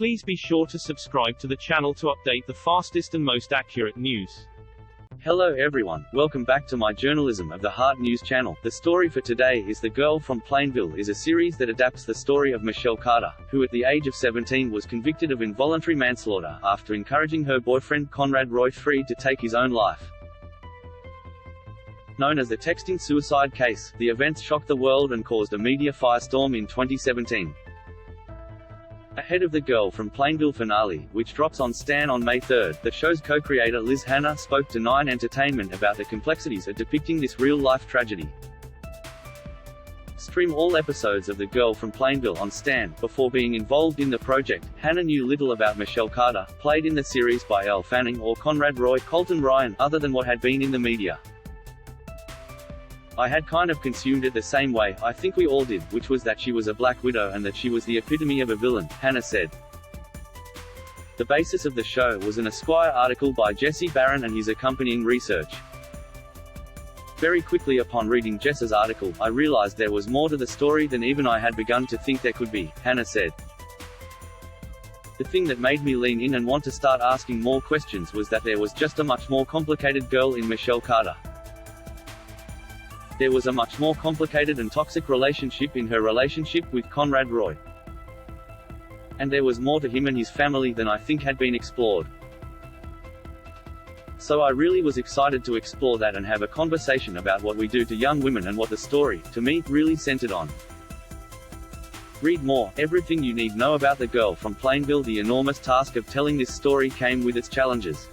Please be sure to subscribe to the channel to update the fastest and most accurate news. Hello everyone, welcome back to my Journalism of the Heart news channel. The story for today is The Girl from Plainville is a series that adapts the story of Michelle Carter, who at the age of 17 was convicted of involuntary manslaughter after encouraging her boyfriend Conrad Roy III to take his own life. Known as the texting suicide case, the events shocked the world and caused a media firestorm in 2017. Ahead of the Girl from Plainville finale, which drops on Stan on May 3, the show's co-creator Liz Hannah spoke to Nine Entertainment about the complexities of depicting this real-life tragedy. Stream all episodes of The Girl from Plainville on Stan. Before being involved in the project, Hannah knew little about Michelle Carter, played in the series by Elle Fanning or Conrad Roy Colton Ryan, other than what had been in the media. I had kind of consumed it the same way, I think we all did, which was that she was a black widow and that she was the epitome of a villain, Hannah said. The basis of the show was an Esquire article by Jesse Barron and his accompanying research. Very quickly upon reading Jess's article, I realized there was more to the story than even I had begun to think there could be, Hannah said. The thing that made me lean in and want to start asking more questions was that there was just a much more complicated girl in Michelle Carter. There was a much more complicated and toxic relationship in her relationship with Conrad Roy. And there was more to him and his family than I think had been explored. So I really was excited to explore that and have a conversation about what we do to young women and what the story, to me, really centered on. Read more. Everything you need know about The Girl from Plainville. The enormous task of telling this story came with its challenges.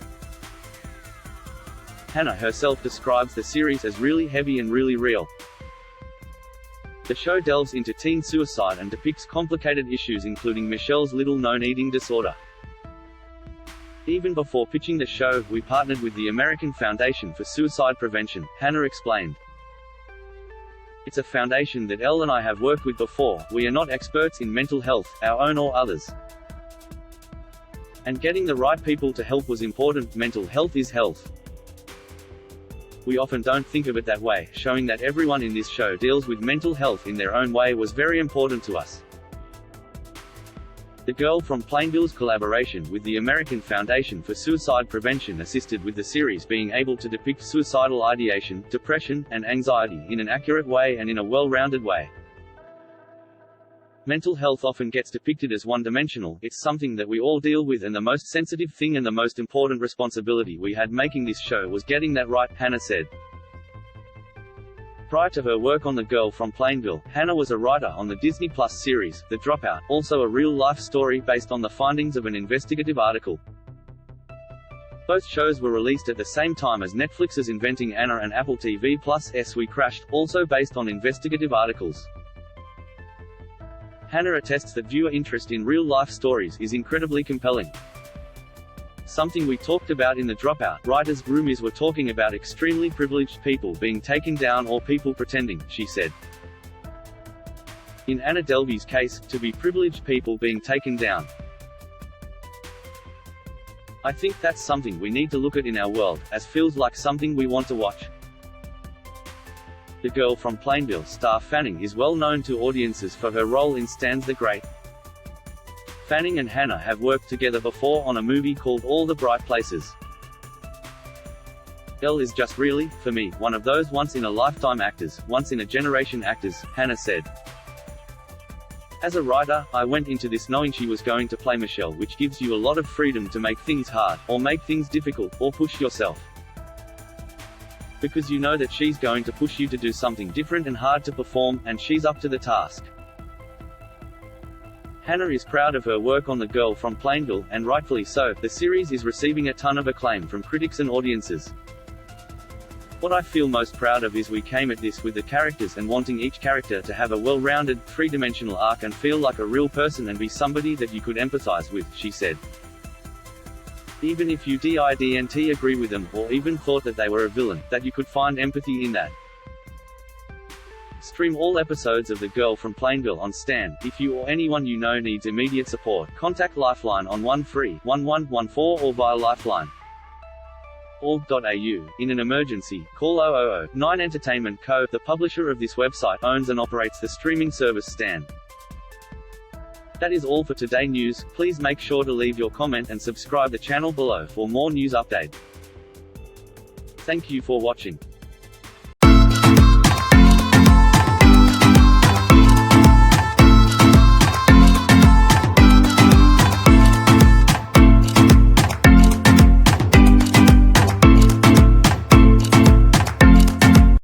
Hannah herself describes the series as really heavy and really real. The show delves into teen suicide and depicts complicated issues including Michelle's little-known eating disorder. Even before pitching the show, we partnered with the American Foundation for Suicide Prevention, Hannah explained. It's a foundation that Elle and I have worked with before. We are not experts in mental health, our own or others. And getting the right people to help was important. Mental health is health. We often don't think of it that way. Showing that everyone in this show deals with mental health in their own way was very important to us. The Girl from Plainville's collaboration with the American Foundation for Suicide Prevention assisted with the series being able to depict suicidal ideation, depression, and anxiety in an accurate way and in a well-rounded way. Mental health often gets depicted as one-dimensional. It's something that we all deal with, and the most sensitive thing and the most important responsibility we had making this show was getting that right, Hannah said. Prior to her work on The Girl from Plainville, Hannah was a writer on the Disney Plus series, The Dropout, also a real-life story based on the findings of an investigative article. Both shows were released at the same time as Netflix's Inventing Anna and Apple TV Plus' We Crashed, also based on investigative articles. Hannah attests that viewer interest in real-life stories is incredibly compelling. Something we talked about in The Dropout, writers' roomies were talking about extremely privileged people being taken down or people pretending, she said. In Anna Delvey's case, to be privileged people being taken down. I think that's something we need to look at in our world, as feels like something we want to watch. The Girl from Plainville star Fanning is well known to audiences for her role in Stan's the Great. Fanning and Hannah have worked together before on a movie called All the Bright Places. Elle is just really, for me, one of those once-in-a-lifetime actors, once-in-a-generation actors, Hannah said. As a writer, I went into this knowing she was going to play Michelle, which gives you a lot of freedom to make things hard, or make things difficult, or push yourself. Because you know that she's going to push you to do something different and hard to perform, and she's up to the task. Hannah is proud of her work on The Girl from Plainville, and rightfully so. The series is receiving a ton of acclaim from critics and audiences. What I feel most proud of is we came at this with the characters and wanting each character to have a well-rounded, three-dimensional arc and feel like a real person and be somebody that you could empathize with, she said. Even if you didn't agree with them, or even thought that they were a villain, that you could find empathy in that. Stream all episodes of The Girl from Plainville on Stan. If you or anyone you know needs immediate support, contact Lifeline on 13-1114 or via lifeline.org.au. In an emergency, call 000 9 Entertainment Co. The publisher of this website owns and operates the streaming service Stan. That is all for today news. Please make sure to leave your comment and subscribe the channel below for more news update. Thank you for watching.